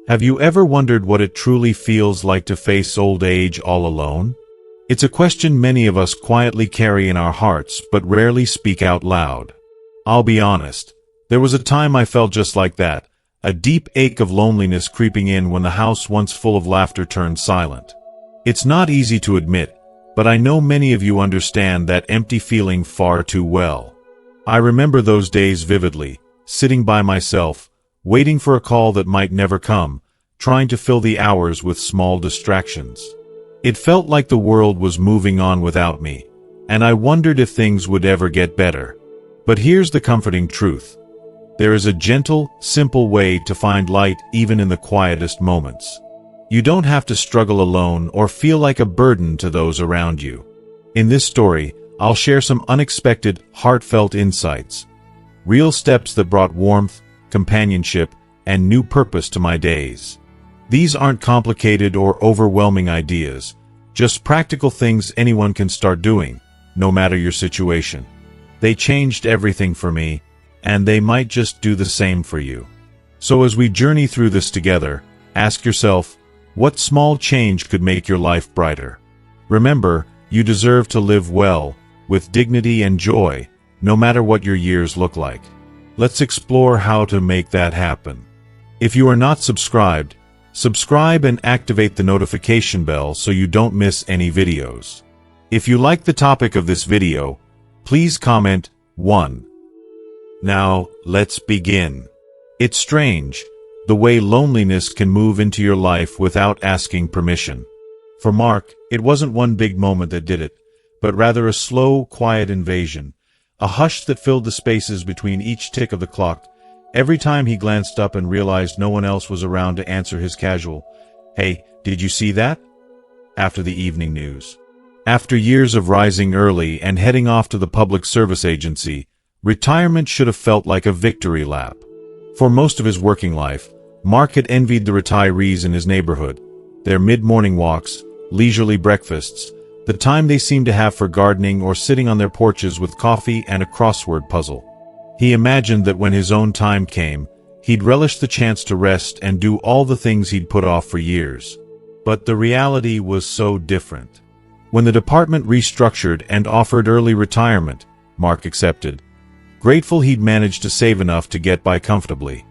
Have you ever wondered what it truly feels like to face old age all alone? It's a question many of us quietly carry in our hearts but rarely speak out loud. I'll be honest, there was a time I felt just like that, a deep ache of loneliness creeping in when the house once full of laughter turned silent. It's not easy to admit, but I know many of you understand that empty feeling far too well. I remember those days vividly, sitting by myself, waiting for a call that might never come, trying to fill the hours with small distractions. It felt like the world was moving on without me, and I wondered if things would ever get better. But here's the comforting truth. There is a gentle, simple way to find light even in the quietest moments. You don't have to struggle alone or feel like a burden to those around you. In this story, I'll share some unexpected, heartfelt insights, real steps that brought warmth, companionship, and new purpose to my days. These aren't complicated or overwhelming ideas, just practical things anyone can start doing, no matter your situation. They changed everything for me, and they might just do the same for you. So as we journey through this together, ask yourself, what small change could make your life brighter? Remember, you deserve to live well, with dignity and joy, no matter what your years look like. Let's explore how to make that happen. If you are not subscribed, subscribe and activate the notification bell so you don't miss any videos. If you like the topic of this video, please comment 1. Now, let's begin. It's strange, the way loneliness can move into your life without asking permission. For Mark, it wasn't one big moment that did it, but rather a slow, quiet invasion. A hush that filled the spaces between each tick of the clock. Every time he glanced up and realized no one else was around to answer his casual, "Hey, did you see that?" after the evening news. After years of rising early and heading off to the public service agency, retirement should have felt like a victory lap. For most of his working life, Mark had envied the retirees in his neighborhood, their mid-morning walks, leisurely breakfasts, the time they seemed to have for gardening or sitting on their porches with coffee and a crossword puzzle. He imagined that when his own time came, he'd relish the chance to rest and do all the things he'd put off for years. But the reality was so different. When the department restructured and offered early retirement, Mark accepted, grateful he'd managed to save enough to get by comfortably.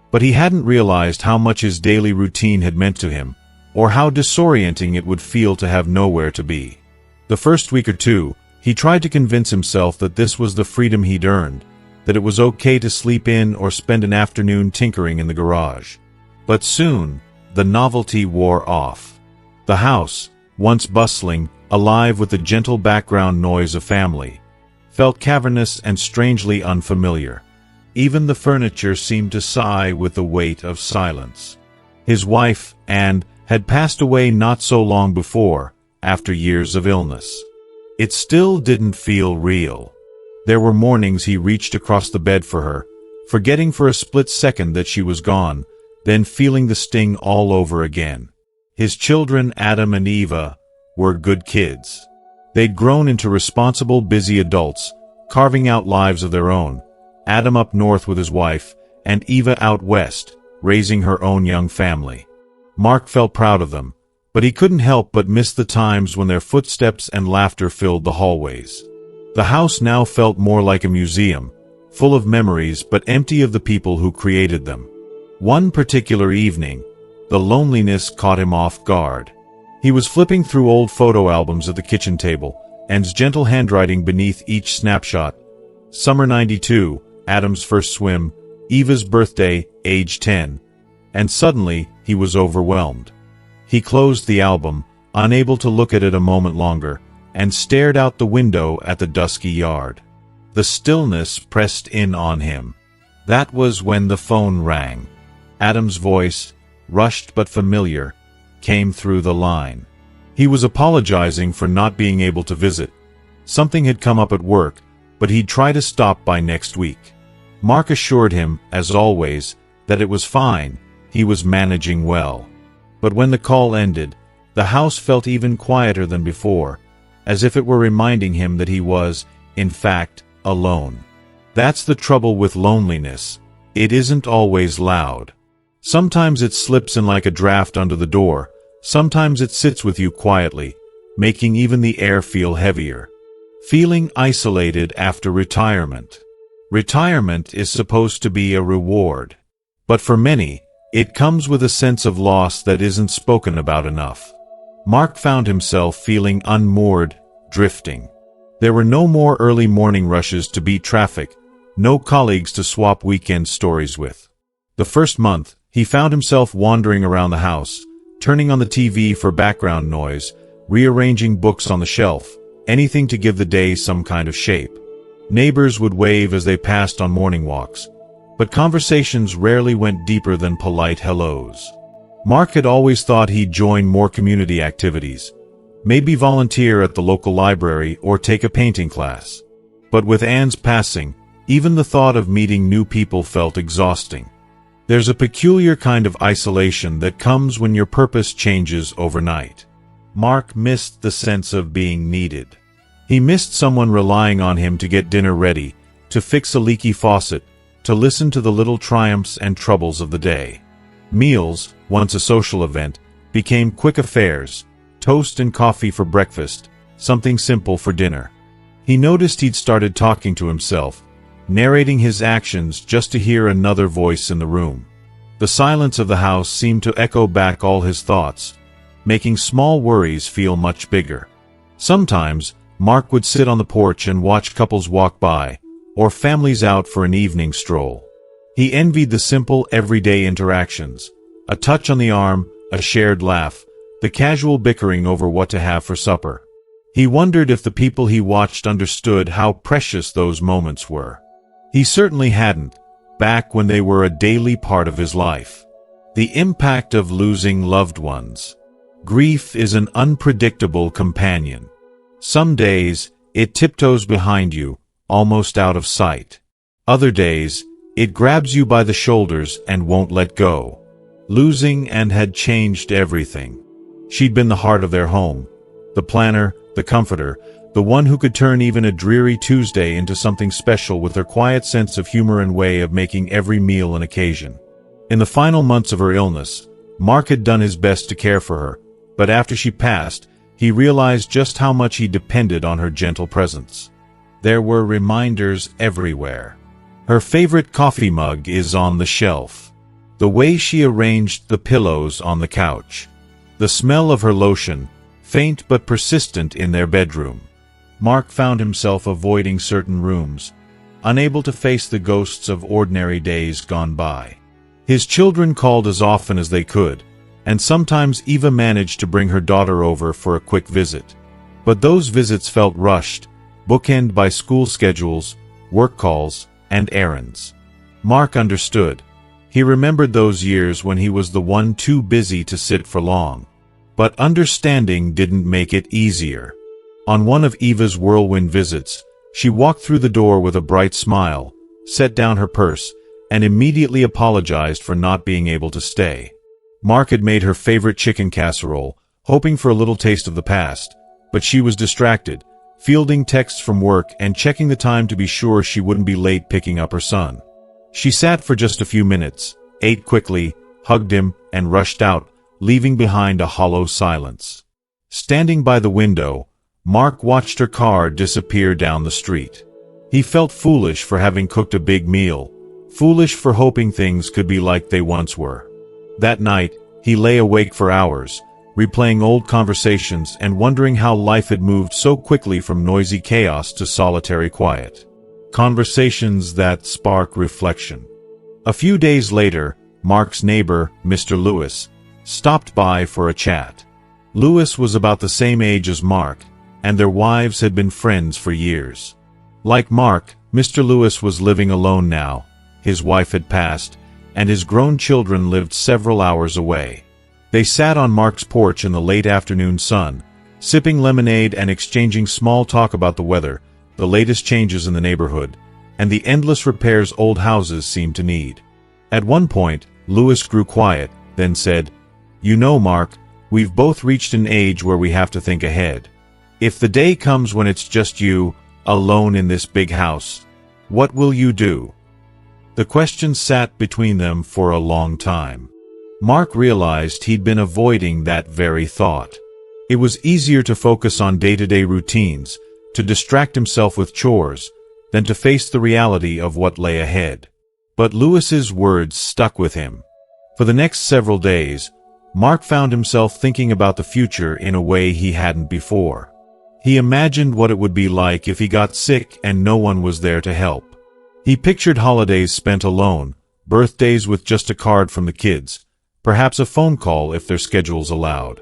But he hadn't realized how much his daily routine had meant to him, or how disorienting it would feel to have nowhere to be. The first week or two, he tried to convince himself that this was the freedom he'd earned, that it was okay to sleep in or spend an afternoon tinkering in the garage. But soon, the novelty wore off. The house, once bustling, alive with the gentle background noise of family, felt cavernous and strangely unfamiliar. Even the furniture seemed to sigh with the weight of silence. His wife, Anne, had passed away not so long before, after years of illness. It still didn't feel real. There were mornings he reached across the bed for her, forgetting for a split second that she was gone, then feeling the sting all over again. His children, Adam and Eva, were good kids. They'd grown into responsible, busy adults, carving out lives of their own. Adam up north with his wife, and Eva out west, raising her own young family. Mark felt proud of them, but he couldn't help but miss the times when their footsteps and laughter filled the hallways. The house now felt more like a museum, full of memories but empty of the people who created them. One particular evening, the loneliness caught him off guard. He was flipping through old photo albums at the kitchen table, Anne's gentle handwriting beneath each snapshot. Summer '92, Adam's first swim, Eva's birthday, age 10. And suddenly, he was overwhelmed. He closed the album, unable to look at it a moment longer, and stared out the window at the dusky yard. The stillness pressed in on him. That was when the phone rang. Adam's voice, rushed but familiar, came through the line. He was apologizing for not being able to visit. Something had come up at work, but he'd try to stop by next week. Mark assured him, as always, that it was fine, he was managing well. But when the call ended, the house felt even quieter than before, as if it were reminding him that he was, in fact, alone. That's the trouble with loneliness. It isn't always loud. Sometimes it slips in like a draft under the door, sometimes it sits with you quietly, making even the air feel heavier. Feeling isolated after retirement. Retirement is supposed to be a reward. But for many, it comes with a sense of loss that isn't spoken about enough. Mark found himself feeling unmoored, drifting. There were no more early morning rushes to beat traffic, no colleagues to swap weekend stories with. The first month, he found himself wandering around the house, turning on the TV for background noise, rearranging books on the shelf, anything to give the day some kind of shape. Neighbors would wave as they passed on morning walks, but conversations rarely went deeper than polite hellos. Mark had always thought he'd join more community activities, maybe volunteer at the local library or take a painting class. But with Anne's passing, even the thought of meeting new people felt exhausting. There's a peculiar kind of isolation that comes when your purpose changes overnight. Mark missed the sense of being needed. He missed someone relying on him to get dinner ready, to fix a leaky faucet, to listen to the little triumphs and troubles of the day. Meals, once a social event, became quick affairs, toast and coffee for breakfast, something simple for dinner. He noticed he'd started talking to himself, narrating his actions just to hear another voice in the room. The silence of the house seemed to echo back all his thoughts, making small worries feel much bigger. Sometimes, Mark would sit on the porch and watch couples walk by, or families out for an evening stroll. He envied the simple, everyday interactions, a touch on the arm, a shared laugh, the casual bickering over what to have for supper. He wondered if the people he watched understood how precious those moments were. He certainly hadn't, back when they were a daily part of his life. The impact of losing loved ones. Grief is an unpredictable companion. Some days, it tiptoes behind you, almost out of sight. Other days, it grabs you by the shoulders and won't let go. Losing Anne had changed everything. She'd been the heart of their home, the planner, the comforter, the one who could turn even a dreary Tuesday into something special with her quiet sense of humor and way of making every meal an occasion. In the final months of her illness, Mark had done his best to care for her, but after she passed, he realized just how much he depended on her gentle presence. There were reminders everywhere. Her favorite coffee mug is on the shelf. The way she arranged the pillows on the couch. The smell of her lotion, faint but persistent in their bedroom. Mark found himself avoiding certain rooms, unable to face the ghosts of ordinary days gone by. His children called as often as they could, and sometimes Eva managed to bring her daughter over for a quick visit. But those visits felt rushed, bookended by school schedules, work calls, and errands. Mark understood. He remembered those years when he was the one too busy to sit for long. But understanding didn't make it easier. On one of Eva's whirlwind visits, she walked through the door with a bright smile, set down her purse, and immediately apologized for not being able to stay. Mark had made her favorite chicken casserole, hoping for a little taste of the past, but she was distracted, fielding texts from work and checking the time to be sure she wouldn't be late picking up her son. She sat for just a few minutes, ate quickly, hugged him, and rushed out, leaving behind a hollow silence. Standing by the window, Mark watched her car disappear down the street. He felt foolish for having cooked a big meal, foolish for hoping things could be like they once were. That night, he lay awake for hours, replaying old conversations and wondering how life had moved so quickly from noisy chaos to solitary quiet. Conversations that spark reflection. A few days later, Mark's neighbor, Mr. Lewis, stopped by for a chat. Lewis was about the same age as Mark, and their wives had been friends for years. Like Mark, Mr. Lewis was living alone now. His wife had passed, and his grown children lived several hours away. They sat on Mark's porch in the late afternoon sun, sipping lemonade and exchanging small talk about the weather, the latest changes in the neighborhood, and the endless repairs old houses seemed to need. At one point, Lewis grew quiet, then said, "You know, Mark, we've both reached an age where we have to think ahead. If the day comes when it's just you, alone in this big house, what will you do?" The question sat between them for a long time. Mark realized he'd been avoiding that very thought. It was easier to focus on day-to-day routines, to distract himself with chores, than to face the reality of what lay ahead. But Lewis's words stuck with him. For the next several days, Mark found himself thinking about the future in a way he hadn't before. He imagined what it would be like if he got sick and no one was there to help. He pictured holidays spent alone, birthdays with just a card from the kids, perhaps a phone call if their schedules allowed.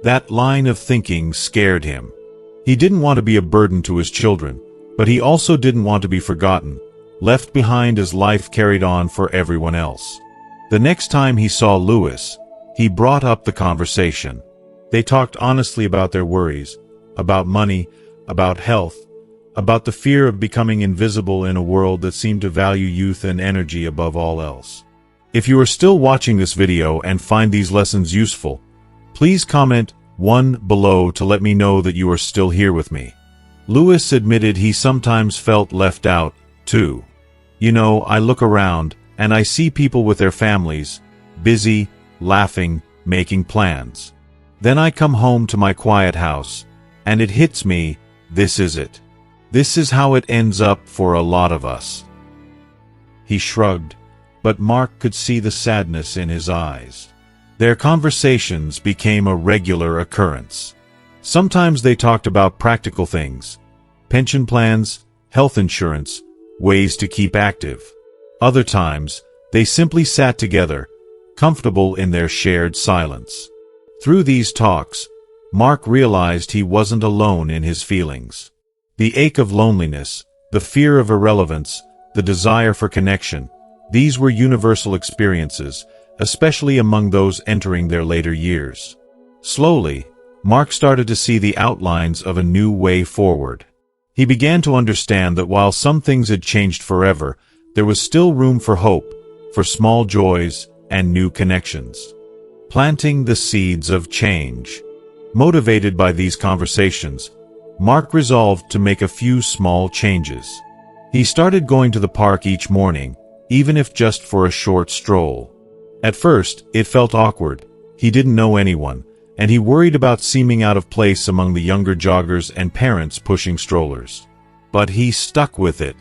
That line of thinking scared him. He didn't want to be a burden to his children, but he also didn't want to be forgotten, left behind as life carried on for everyone else. The next time he saw Lewis, he brought up the conversation. They talked honestly about their worries, about money, about health, about the fear of becoming invisible in a world that seemed to value youth and energy above all else. If you are still watching this video and find these lessons useful, please comment 1 below to let me know that you are still here with me. Lewis admitted he sometimes felt left out, too. You know, I look around, and I see people with their families, busy, laughing, making plans. Then I come home to my quiet house, and it hits me, this is it. This is how it ends up for a lot of us. He shrugged, but Mark could see the sadness in his eyes. Their conversations became a regular occurrence. Sometimes they talked about practical things, pension plans, health insurance, ways to keep active. Other times, they simply sat together, comfortable in their shared silence. Through these talks, Mark realized he wasn't alone in his feelings. The ache of loneliness, the fear of irrelevance, the desire for connection, these were universal experiences, especially among those entering their later years. Slowly, Mark started to see the outlines of a new way forward. He began to understand that while some things had changed forever, there was still room for hope, for small joys and new connections. Planting the seeds of change. Motivated by these conversations, Mark resolved to make a few small changes. He started going to the park each morning, even if just for a short stroll. At first, it felt awkward. He didn't know anyone, and he worried about seeming out of place among the younger joggers and parents pushing strollers. But he stuck with it.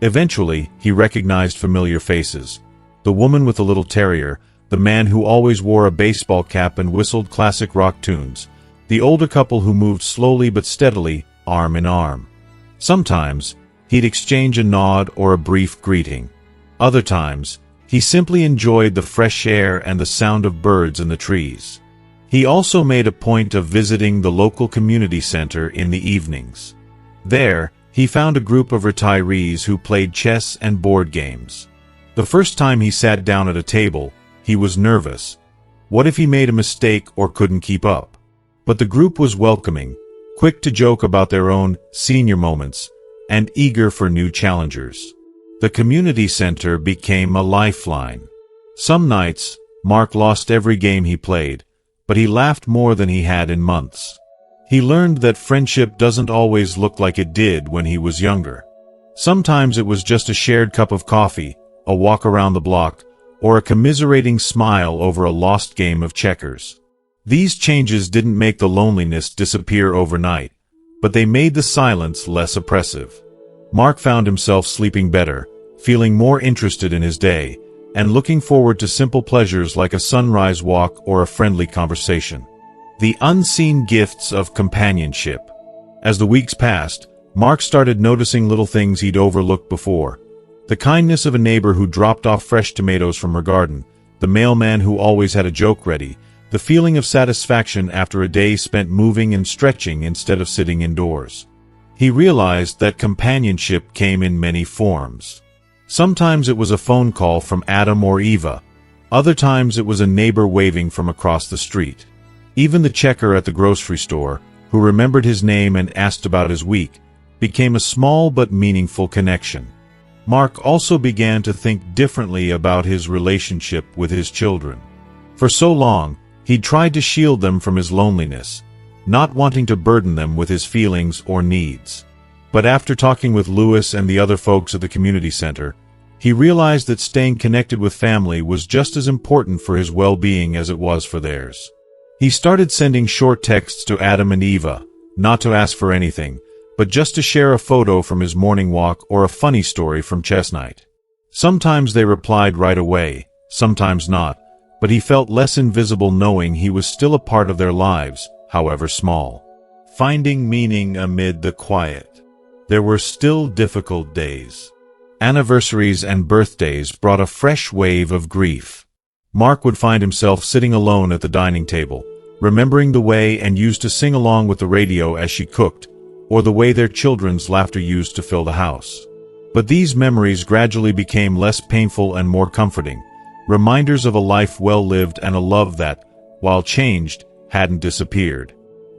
Eventually, he recognized familiar faces. The woman with the little terrier, the man who always wore a baseball cap and whistled classic rock tunes, the older couple who moved slowly but steadily, arm in arm. Sometimes, he'd exchange a nod or a brief greeting. Other times, he simply enjoyed the fresh air and the sound of birds in the trees. He also made a point of visiting the local community center in the evenings. There, he found a group of retirees who played chess and board games. The first time he sat down at a table, he was nervous. What if he made a mistake or couldn't keep up? But the group was welcoming, quick to joke about their own senior moments, and eager for new challengers. The community center became a lifeline. Some nights, Mark lost every game he played, but he laughed more than he had in months. He learned that friendship doesn't always look like it did when he was younger. Sometimes it was just a shared cup of coffee, a walk around the block, or a commiserating smile over a lost game of checkers. These changes didn't make the loneliness disappear overnight, but they made the silence less oppressive. Mark found himself sleeping better, feeling more interested in his day, and looking forward to simple pleasures like a sunrise walk or a friendly conversation. The unseen gifts of companionship. As the weeks passed, Mark started noticing little things he'd overlooked before. The kindness of a neighbor who dropped off fresh tomatoes from her garden, the mailman who always had a joke ready, the feeling of satisfaction after a day spent moving and stretching instead of sitting indoors. He realized that companionship came in many forms. Sometimes it was a phone call from Adam or Eva. Other times it was a neighbor waving from across the street. Even the checker at the grocery store, who remembered his name and asked about his week, became a small but meaningful connection. Mark also began to think differently about his relationship with his children. For so long, he'd tried to shield them from his loneliness, not wanting to burden them with his feelings or needs. But after talking with Lewis and the other folks at the community center, He realized that staying connected with family was just as important for his well-being as it was for theirs. He started sending short texts to Adam and Eva, not to ask for anything, but just to share a photo from his morning walk or a funny story from Chestnut. Sometimes they replied right away, sometimes not, but he felt less invisible knowing he was still a part of their lives, however small. Finding meaning amid the quiet. There were still difficult days. Anniversaries and birthdays brought a fresh wave of grief. Mark would find himself sitting alone at the dining table, remembering the way Anne used to sing along with the radio as she cooked, or the way their children's laughter used to fill the house. But these memories gradually became less painful and more comforting, reminders of a life well lived and a love that, while changed, hadn't disappeared.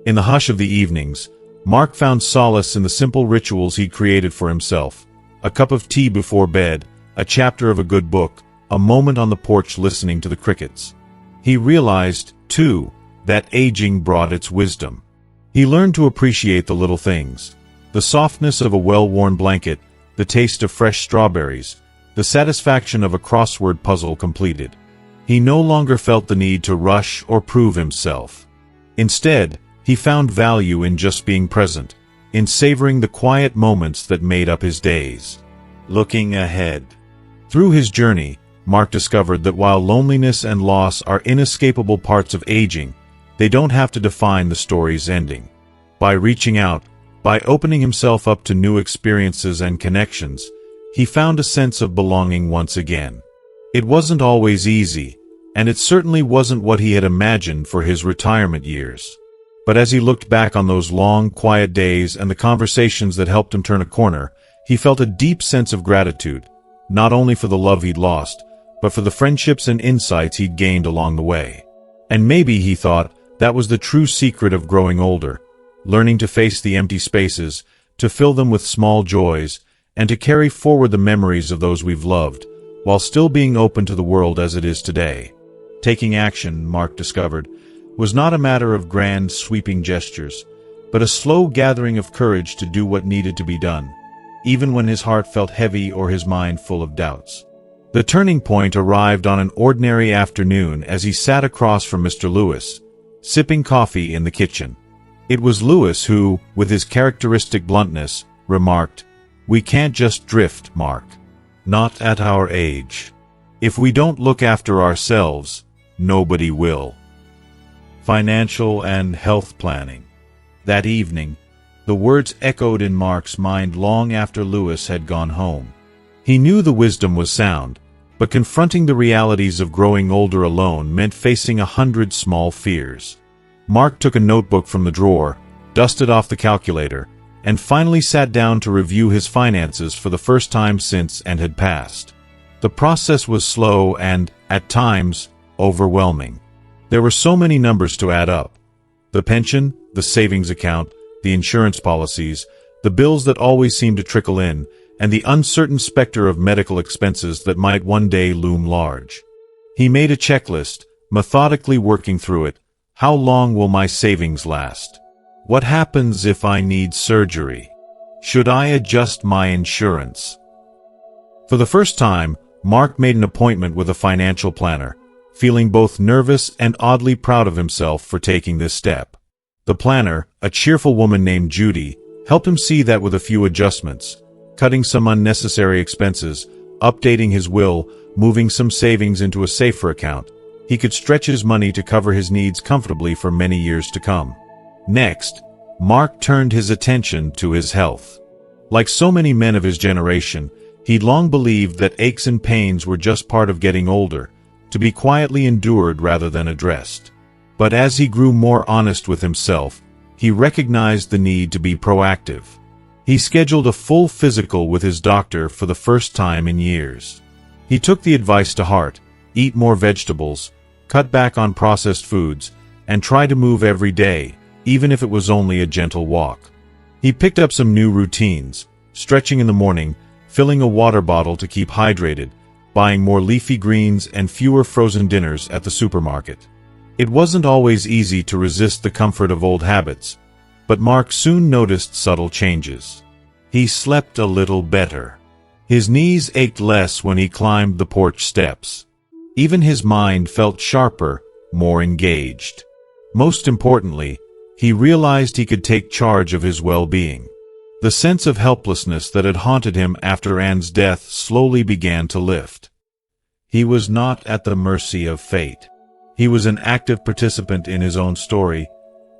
In the hush of the evenings, Mark found solace in the simple rituals he'd created for himself: a cup of tea before bed, a chapter of a good book, a moment on the porch listening to the crickets. He realized, too, that aging brought its wisdom. He learned to appreciate the little things: the softness of a well-worn blanket, the taste of fresh strawberries, the satisfaction of a crossword puzzle completed. He no longer felt the need to rush or prove himself. Instead, he found value in just being present, in savoring the quiet moments that made up his days. Looking ahead. Through his journey, Mark discovered that while loneliness and loss are inescapable parts of aging, they don't have to define the story's ending. By reaching out, by opening himself up to new experiences and connections, he found a sense of belonging once again. It wasn't always easy, and it certainly wasn't what he had imagined for his retirement years. But as he looked back on those long, quiet days and the conversations that helped him turn a corner, he felt a deep sense of gratitude, not only for the love he'd lost, but for the friendships and insights he'd gained along the way. And maybe, he thought, that was the true secret of growing older: learning to face the empty spaces, to fill them with small joys, and to carry forward the memories of those we've loved, while still being open to the world as it is today. Taking action, Mark discovered, was not a matter of grand, sweeping gestures, but a slow gathering of courage to do what needed to be done, even when his heart felt heavy or his mind full of doubts. The turning point arrived on an ordinary afternoon as he sat across from Mr. Lewis, sipping coffee in the kitchen. It was Lewis who, with his characteristic bluntness, remarked, "We can't just drift, Mark. Not at our age. If we don't look after ourselves, nobody will." Financial and health planning. That evening, the words echoed in Mark's mind long after Lewis had gone home. He knew the wisdom was sound, but confronting the realities of growing older alone meant facing 100 small fears. Mark took a notebook from the drawer, dusted off the calculator, and finally sat down to review his finances for the first time since Anne had passed. The process was slow and, at times, overwhelming. There were so many numbers to add up: the pension, the savings account, the insurance policies, the bills that always seemed to trickle in, and the uncertain specter of medical expenses that might one day loom large. He made a checklist, methodically working through it. How long will my savings last? What happens if I need surgery? Should I adjust my insurance? For the first time, Mark made an appointment with a financial planner, feeling both nervous and oddly proud of himself for taking this step. The planner, a cheerful woman named Judy, helped him see that with a few adjustments: cutting some unnecessary expenses, updating his will, moving some savings into a safer account, he could stretch his money to cover his needs comfortably for many years to come. Next, Mark turned his attention to his health. Like so many men of his generation, he'd long believed that aches and pains were just part of getting older, to be quietly endured rather than addressed. But as he grew more honest with himself, he recognized the need to be proactive. He scheduled a full physical with his doctor for the first time in years. He took the advice to heart: eat more vegetables, cut back on processed foods, and try to move every day, even if it was only a gentle walk. He picked up some new routines: stretching in the morning, filling a water bottle to keep hydrated, buying more leafy greens and fewer frozen dinners at the supermarket. It wasn't always easy to resist the comfort of old habits, but Mark soon noticed subtle changes. He slept a little better. His knees ached less when he climbed the porch steps. Even his mind felt sharper, more engaged. Most importantly, he realized he could take charge of his well-being. The sense of helplessness that had haunted him after Anne's death slowly began to lift. He was not at the mercy of fate. He was an active participant in his own story,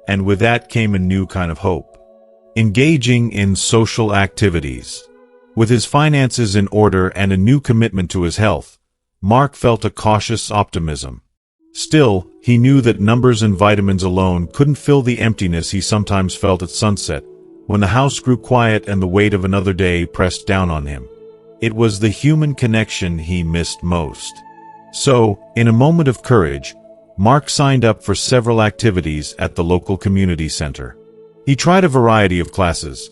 and with that came a new kind of hope. Engaging in social activities. With his finances in order and a new commitment to his health, Mark felt a cautious optimism. Still, he knew that numbers and vitamins alone couldn't fill the emptiness he sometimes felt at sunset, when the house grew quiet and the weight of another day pressed down on him. It was the human connection he missed most. So, in a moment of courage, Mark signed up for several activities at the local community center. He tried a variety of classes: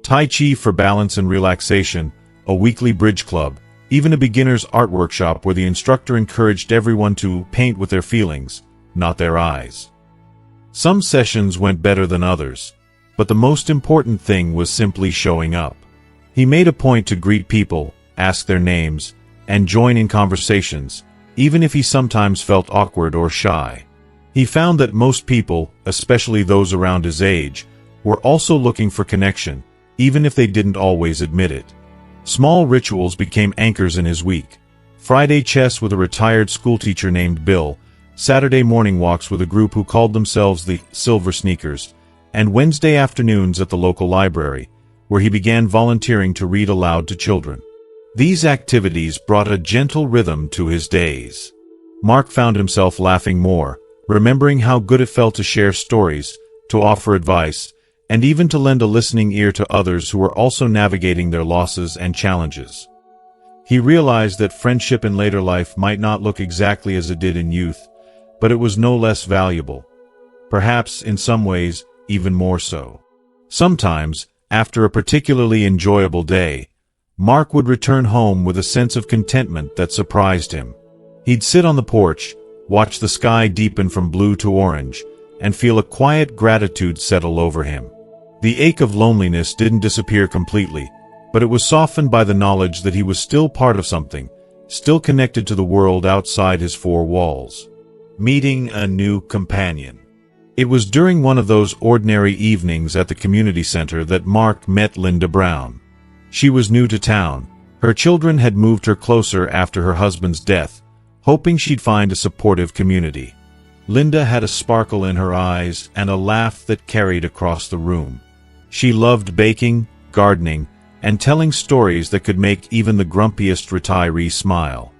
Tai Chi for balance and relaxation, a weekly bridge club, even a beginner's art workshop where the instructor encouraged everyone to paint with their feelings, not their eyes. Some sessions went better than others, but the most important thing was simply showing up. He made a point to greet people, ask their names, and join in conversations, even if he sometimes felt awkward or shy. He found that most people, especially those around his age, were also looking for connection, even if they didn't always admit it. Small rituals became anchors in his week. Friday chess with a retired schoolteacher named Bill, Saturday morning walks with a group who called themselves the Silver Sneakers, and Wednesday afternoons at the local library, where he began volunteering to read aloud to children. These activities brought a gentle rhythm to his days. Mark found himself laughing more, remembering how good it felt to share stories, to offer advice, and even to lend a listening ear to others who were also navigating their losses and challenges. He realized that friendship in later life might not look exactly as it did in youth, but it was no less valuable. Perhaps, in some ways, even more so. Sometimes, after a particularly enjoyable day, Mark would return home with a sense of contentment that surprised him. He'd sit on the porch, watch the sky deepen from blue to orange, and feel a quiet gratitude settle over him. The ache of loneliness didn't disappear completely, but it was softened by the knowledge that he was still part of something, still connected to the world outside his four walls. Meeting a new companion. It was during one of those ordinary evenings at the community center that Mark met Linda Brown. She was new to town. Her children had moved her closer after her husband's death, hoping she'd find a supportive community. Linda had a sparkle in her eyes and a laugh that carried across the room. She loved baking, gardening, and telling stories that could make even the grumpiest retiree smile.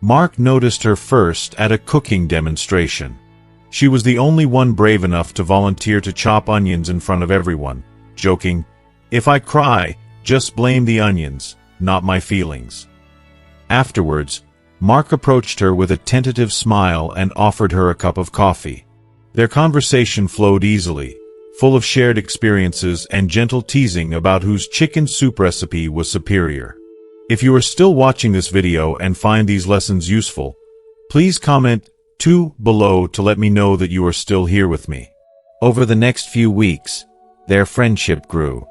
Mark noticed her first at a cooking demonstration. She was the only one brave enough to volunteer to chop onions in front of everyone, joking, "If I cry, just blame the onions, not my feelings." Afterwards, Mark approached her with a tentative smile and offered her a cup of coffee. Their conversation flowed easily, full of shared experiences and gentle teasing about whose chicken soup recipe was superior. If you are still watching this video and find these lessons useful, please comment below to let me know that you are still here with me. Over the next few weeks, their friendship grew.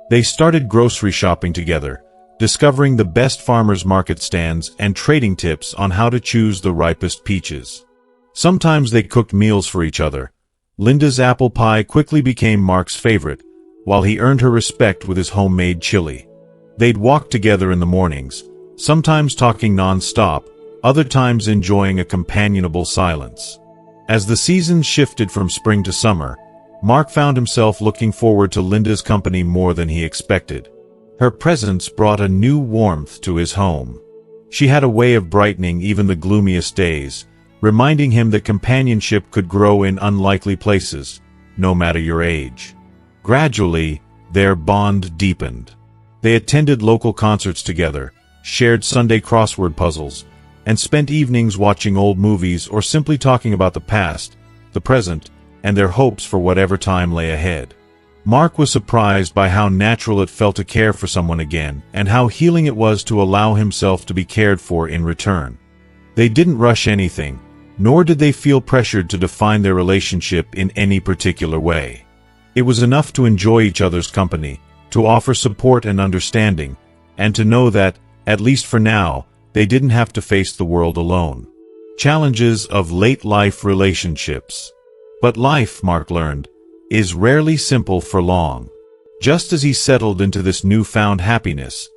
They started grocery shopping together, discovering the best farmers market stands and trading tips on how to choose the ripest peaches. Sometimes they cooked meals for each other. Linda's apple pie quickly became Mark's favorite, while he earned her respect with his homemade chili. They'd walk together in the mornings, sometimes talking non-stop, other times enjoying a companionable silence. As the seasons shifted from spring to summer, Mark found himself looking forward to Linda's company more than he expected. Her presence brought a new warmth to his home. She had a way of brightening even the gloomiest days, reminding him that companionship could grow in unlikely places, no matter your age. Gradually, their bond deepened. They attended local concerts together, shared Sunday crossword puzzles, and spent evenings watching old movies or simply talking about the past, the present, and their hopes for whatever time lay ahead. Mark was surprised by how natural it felt to care for someone again, and how healing it was to allow himself to be cared for in return. They didn't rush anything, nor did they feel pressured to define their relationship in any particular way. It was enough to enjoy each other's company, to offer support and understanding, and to know that, At least for now, they didn't have to face the world alone. Challenges of late-life relationships. But life, Mark learned, is rarely simple for long. Just as he settled into this newfound happiness,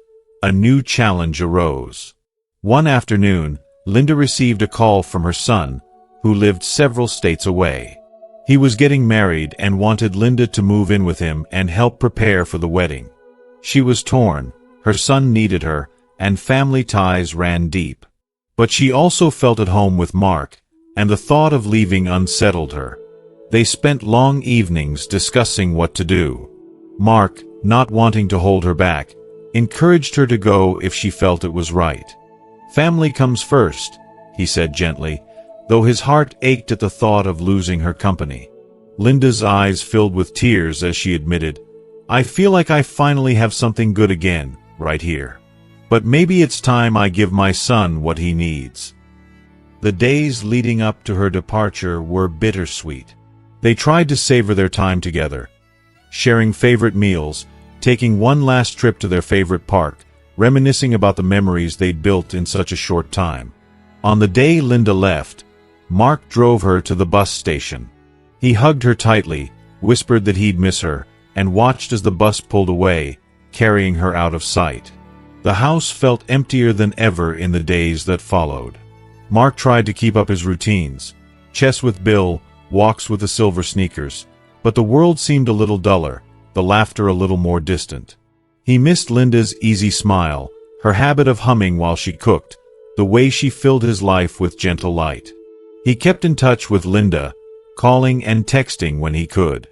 a new challenge arose. One afternoon, Linda received a call from her son, who lived several states away. He was getting married and wanted Linda to move in with him and help prepare for the wedding. She was torn, her son needed her, and family ties ran deep. But she also felt at home with Mark, and the thought of leaving unsettled her. They spent long evenings discussing what to do. Mark, not wanting to hold her back, encouraged her to go if she felt it was right. "Family comes first," he said gently, though his heart ached at the thought of losing her company. Linda's eyes filled with tears as she admitted, "I feel like I finally have something good again, right here. But maybe it's time I give my son what he needs." The days leading up to her departure were bittersweet. They tried to savor their time together, sharing favorite meals, taking one last trip to their favorite park, reminiscing about the memories they'd built in such a short time. On the day Linda left, Mark drove her to the bus station. He hugged her tightly, whispered that he'd miss her, and watched as the bus pulled away, carrying her out of sight. The house felt emptier than ever in the days that followed. Mark tried to keep up his routines, chess with Bill, walks with the silver sneakers, but the world seemed a little duller, the laughter a little more distant. He missed Linda's easy smile, her habit of humming while she cooked, the way she filled his life with gentle light. He kept in touch with Linda, calling and texting when he could.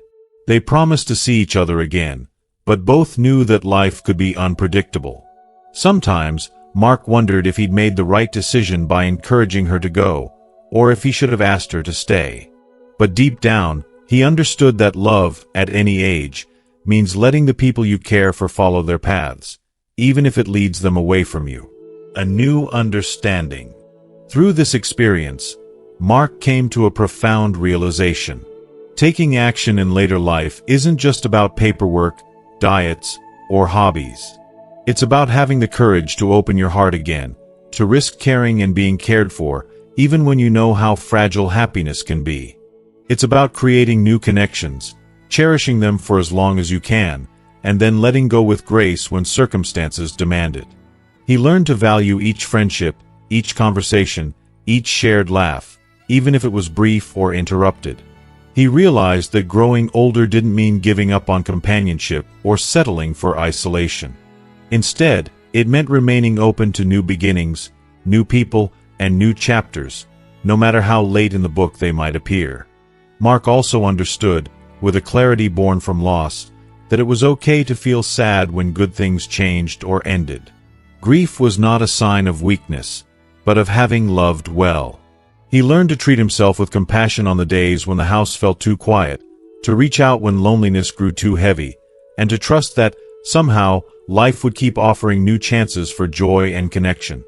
They promised to see each other again, but both knew that life could be unpredictable. Sometimes, Mark wondered if he'd made the right decision by encouraging her to go, or if he should have asked her to stay. But deep down, he understood that love, at any age, means letting the people you care for follow their paths, even if it leads them away from you. A new understanding. Through this experience, Mark came to a profound realization. Taking action in later life isn't just about paperwork, diets, or hobbies. It's about having the courage to open your heart again, to risk caring and being cared for, even when you know how fragile happiness can be. It's about creating new connections, cherishing them for as long as you can, and then letting go with grace when circumstances demand it. He learned to value each friendship, each conversation, each shared laugh, even if it was brief or interrupted. He realized that growing older didn't mean giving up on companionship or settling for isolation. Instead, it meant remaining open to new beginnings, new people, and new chapters, no matter how late in the book they might appear. Mark also understood, with a clarity born from loss, that it was okay to feel sad when good things changed or ended. Grief was not a sign of weakness, but of having loved well. He learned to treat himself with compassion on the days when the house felt too quiet, to reach out when loneliness grew too heavy, and to trust that, somehow, life would keep offering new chances for joy and connection.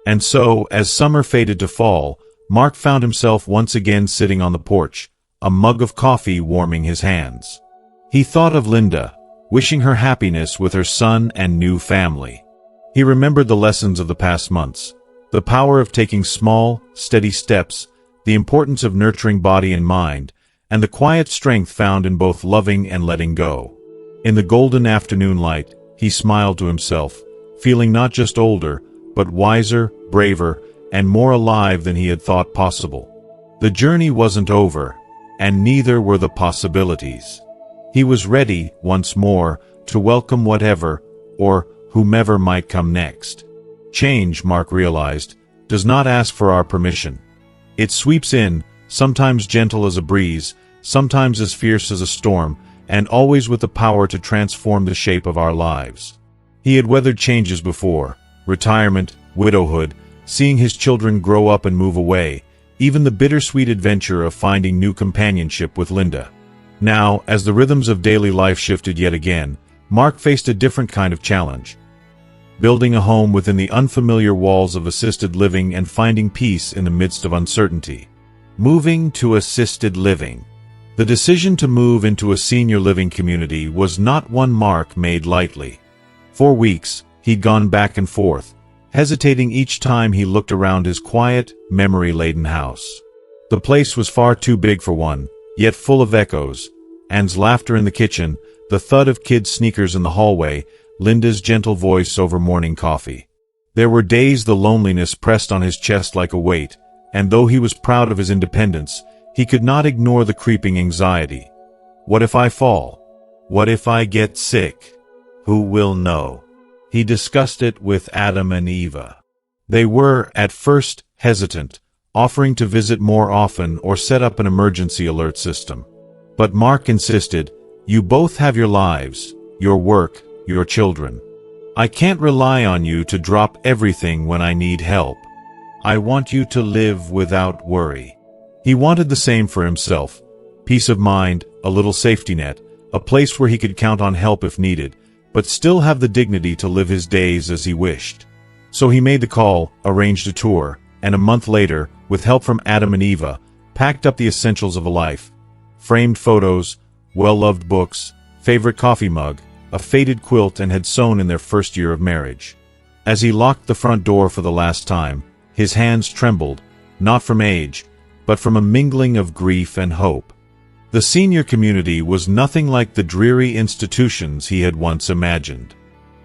And so, as summer faded to fall, Mark found himself once again sitting on the porch, a mug of coffee warming his hands. He thought of Linda, wishing her happiness with her son and new family. He remembered the lessons of the past months, the power of taking small, steady steps, the importance of nurturing body and mind, and the quiet strength found in both loving and letting go. In the golden afternoon light, he smiled to himself, feeling not just older, but wiser, braver, and more alive than he had thought possible. The journey wasn't over, and neither were the possibilities. He was ready, once more, to welcome whatever, or whomever might come next. Change, Mark realized, does not ask for our permission. It sweeps in, sometimes gentle as a breeze, sometimes as fierce as a storm, and always with the power to transform the shape of our lives. He had weathered changes before, retirement, widowhood, seeing his children grow up and move away, even the bittersweet adventure of finding new companionship with Linda. Now, as the rhythms of daily life shifted yet again, Mark faced a different kind of challenge. Building a home within the unfamiliar walls of assisted living and finding peace in the midst of uncertainty. Moving to assisted living. The decision to move into a senior living community was not one Mark made lightly. For weeks, he'd gone back and forth, hesitating each time he looked around his quiet, memory-laden house. The place was far too big for one, yet full of echoes. Anne's laughter in the kitchen, the thud of kids' sneakers in the hallway, Linda's gentle voice over morning coffee. There were days the loneliness pressed on his chest like a weight, and though he was proud of his independence, he could not ignore the creeping anxiety. What if I fall? What if I get sick? Who will know? He discussed it with Adam and Eva. They were, at first, hesitant, offering to visit more often or set up an emergency alert system. But Mark insisted, "You both have your lives, your work, your children. I can't rely on you to drop everything when I need help. I want you to live without worry." He wanted the same for himself: peace of mind, a little safety net, a place where he could count on help if needed, but still have the dignity to live his days as he wished. So he made the call, arranged a tour, and a month later, with help from Adam and Eva, packed up the essentials of a life: framed photos, well-loved books, favorite coffee mug, a faded quilt, and had sewn in their first year of marriage. As he locked the front door for the last time, his hands trembled, not from age, but from a mingling of grief and hope. The senior community was nothing like the dreary institutions he had once imagined.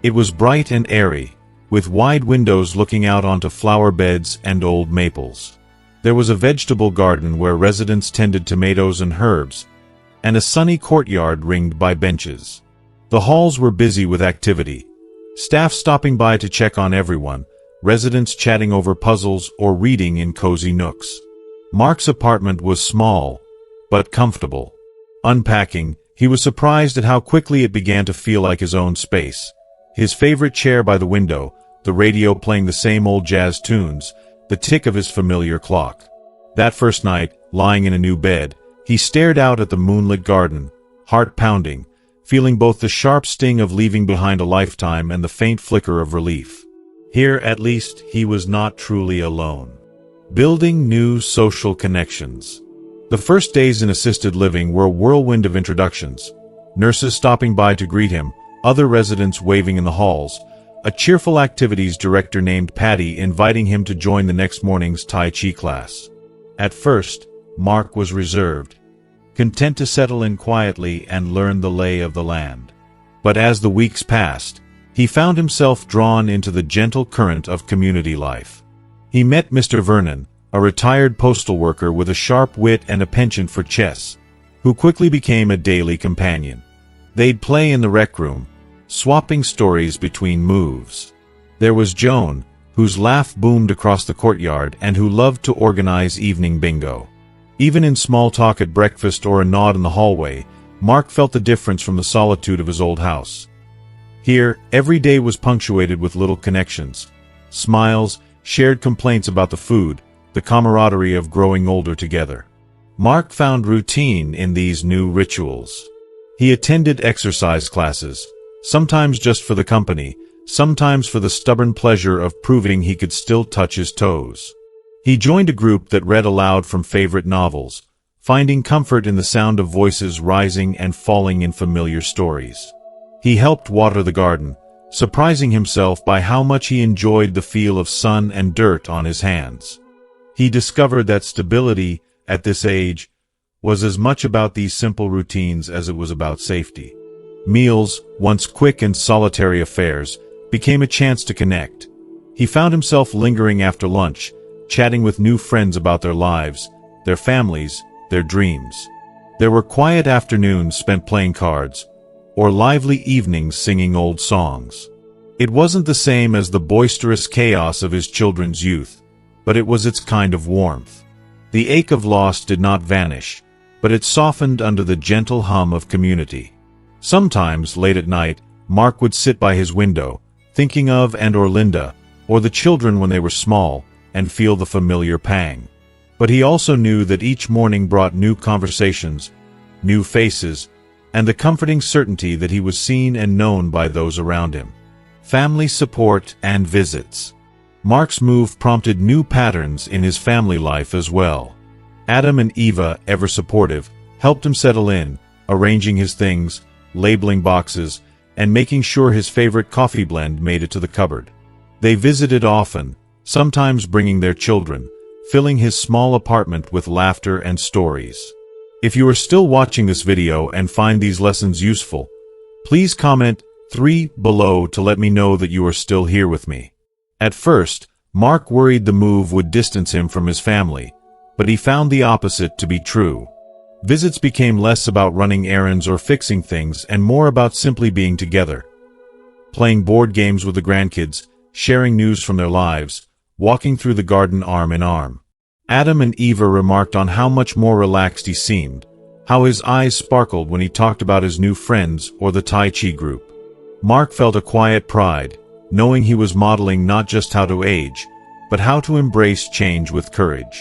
It was bright and airy, with wide windows looking out onto flower beds and old maples. There was a vegetable garden where residents tended tomatoes and herbs, and a sunny courtyard ringed by benches. The halls were busy with activity, staff stopping by to check on everyone, residents chatting over puzzles or reading in cozy nooks. Mark's apartment was small, but comfortable. Unpacking, he was surprised at how quickly it began to feel like his own space. His favorite chair by the window, the radio playing the same old jazz tunes, the tick of his familiar clock. That first night, lying in a new bed, he stared out at the moonlit garden, heart pounding, feeling both the sharp sting of leaving behind a lifetime and the faint flicker of relief. Here, at least, he was not truly alone. Building new social connections. The first days in assisted living were a whirlwind of introductions. Nurses stopping by to greet him, other residents waving in the halls, a cheerful activities director named Patty inviting him to join the next morning's Tai Chi class. At first, Mark was reserved, content to settle in quietly and learn the lay of the land. But as the weeks passed, he found himself drawn into the gentle current of community life. He met Mr. Vernon, a retired postal worker with a sharp wit and a penchant for chess, who quickly became a daily companion. They'd play in the rec room, swapping stories between moves. There was Joan, whose laugh boomed across the courtyard and who loved to organize evening bingo. Even in small talk at breakfast or a nod in the hallway, Mark felt the difference from the solitude of his old house. Here, every day was punctuated with little connections, smiles, shared complaints about the food, the camaraderie of growing older together. Mark found routine in these new rituals. He attended exercise classes, sometimes just for the company, sometimes for the stubborn pleasure of proving he could still touch his toes. He joined a group that read aloud from favorite novels, finding comfort in the sound of voices rising and falling in familiar stories. He helped water the garden, surprising himself by how much he enjoyed the feel of sun and dirt on his hands. He discovered that stability, at this age, was as much about these simple routines as it was about safety. Meals, once quick and solitary affairs, became a chance to connect. He found himself lingering after lunch, chatting with new friends about their lives, their families, their dreams. There were quiet afternoons spent playing cards, or lively evenings singing old songs. It wasn't the same as the boisterous chaos of his children's youth, but it was its kind of warmth. The ache of loss did not vanish, but it softened under the gentle hum of community. Sometimes, late at night, Mark would sit by his window, thinking of and/or Linda, or the children when they were small, and feel the familiar pang. But he also knew that each morning brought new conversations, new faces, and the comforting certainty that he was seen and known by those around him. Family support and visits. Mark's move prompted new patterns in his family life as well. Adam and Eva, ever supportive, helped him settle in, arranging his things, labeling boxes, and making sure his favorite coffee blend made it to the cupboard. They visited often, sometimes bringing their children, filling his small apartment with laughter and stories. If you are still watching this video and find these lessons useful, please comment 3 below to let me know that you are still here with me. At first, Mark worried the move would distance him from his family, but he found the opposite to be true. Visits became less about running errands or fixing things and more about simply being together. Playing board games with the grandkids, sharing news from their lives, walking through the garden arm in arm. Adam and Eva remarked on how much more relaxed he seemed, how his eyes sparkled when he talked about his new friends or the Tai Chi group. Mark felt a quiet pride, knowing he was modeling not just how to age, but how to embrace change with courage.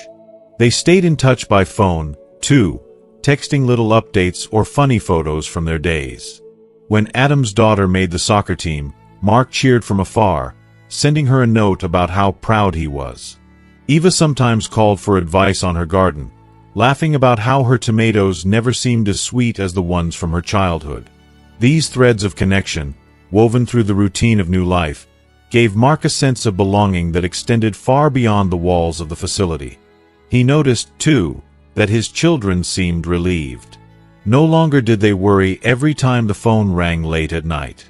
They stayed in touch by phone, too, texting little updates or funny photos from their days. When Adam's daughter made the soccer team, Mark cheered from afar, sending her a note about how proud he was. Eva sometimes called for advice on her garden, laughing about how her tomatoes never seemed as sweet as the ones from her childhood. These threads of connection, woven through the routine of new life, gave Mark a sense of belonging that extended far beyond the walls of the facility. He noticed, too, that his children seemed relieved. No longer did they worry every time the phone rang late at night.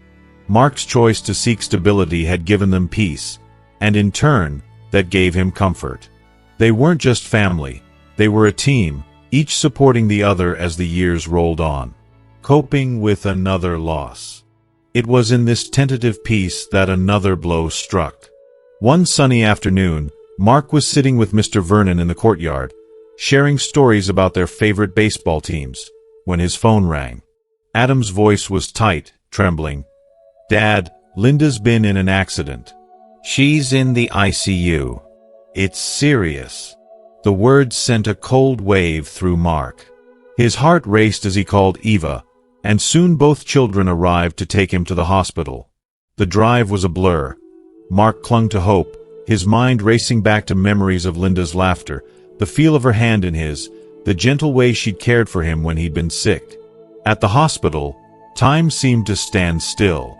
Mark's choice to seek stability had given them peace, and in turn, that gave him comfort. They weren't just family, they were a team, each supporting the other as the years rolled on. Coping with another loss. It was in this tentative peace that another blow struck. One sunny afternoon, Mark was sitting with Mr. Vernon in the courtyard, sharing stories about their favorite baseball teams, when his phone rang. Adam's voice was tight, trembling. "Dad, Linda's been in an accident. She's in the ICU. It's serious." The words sent a cold wave through Mark. His heart raced as he called Eva, and soon both children arrived to take him to the hospital. The drive was a blur. Mark clung to hope, his mind racing back to memories of Linda's laughter, the feel of her hand in his, the gentle way she'd cared for him when he'd been sick. At the hospital, time seemed to stand still.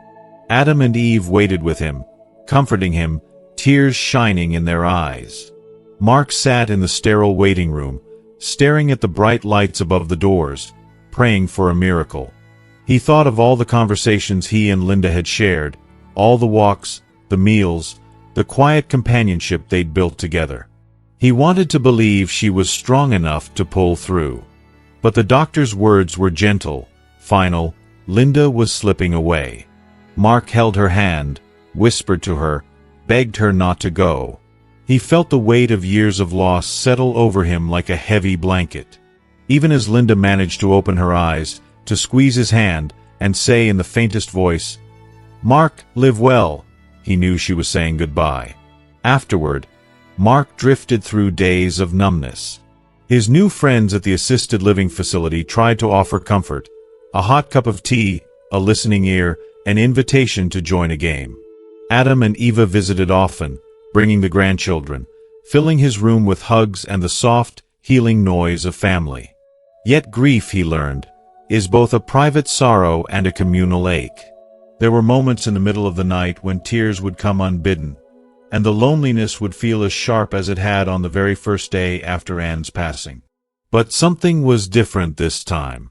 Adam and Eve waited with him, comforting him, tears shining in their eyes. Mark sat in the sterile waiting room, staring at the bright lights above the doors, praying for a miracle. He thought of all the conversations he and Linda had shared, all the walks, the meals, the quiet companionship they'd built together. He wanted to believe she was strong enough to pull through. But the doctor's words were gentle, final. Linda was slipping away. Mark held her hand, whispered to her, begged her not to go. He felt the weight of years of loss settle over him like a heavy blanket. Even as Linda managed to open her eyes, to squeeze his hand, and say in the faintest voice, "Mark, live well," he knew she was saying goodbye. Afterward, Mark drifted through days of numbness. His new friends at the assisted living facility tried to offer comfort, a hot cup of tea, a listening ear, an invitation to join a game. Adam and Eva visited often, bringing the grandchildren, filling his room with hugs and the soft, healing noise of family. Yet grief, he learned, is both a private sorrow and a communal ache. There were moments in the middle of the night when tears would come unbidden, and the loneliness would feel as sharp as it had on the very first day after Anne's passing. But something was different this time.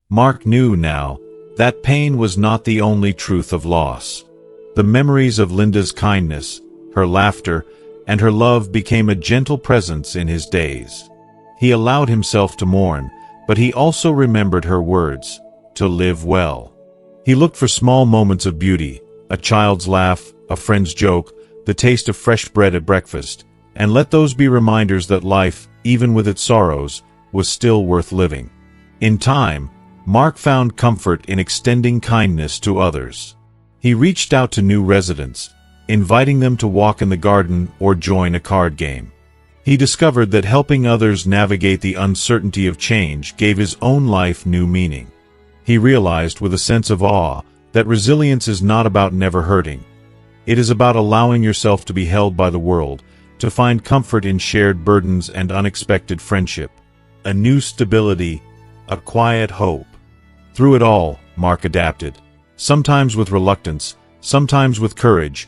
Mark knew now that pain was not the only truth of loss. The memories of Linda's kindness, her laughter, and her love became a gentle presence in his days. He allowed himself to mourn, but he also remembered her words, to live well. He looked for small moments of beauty, a child's laugh, a friend's joke, the taste of fresh bread at breakfast, and let those be reminders that life, even with its sorrows, was still worth living. In time, Mark found comfort in extending kindness to others. He reached out to new residents, inviting them to walk in the garden or join a card game. He discovered that helping others navigate the uncertainty of change gave his own life new meaning. He realized with a sense of awe that resilience is not about never hurting. It is about allowing yourself to be held by the world, to find comfort in shared burdens and unexpected friendship. A new stability, a quiet hope. Through it all, Mark adapted, sometimes with reluctance, sometimes with courage,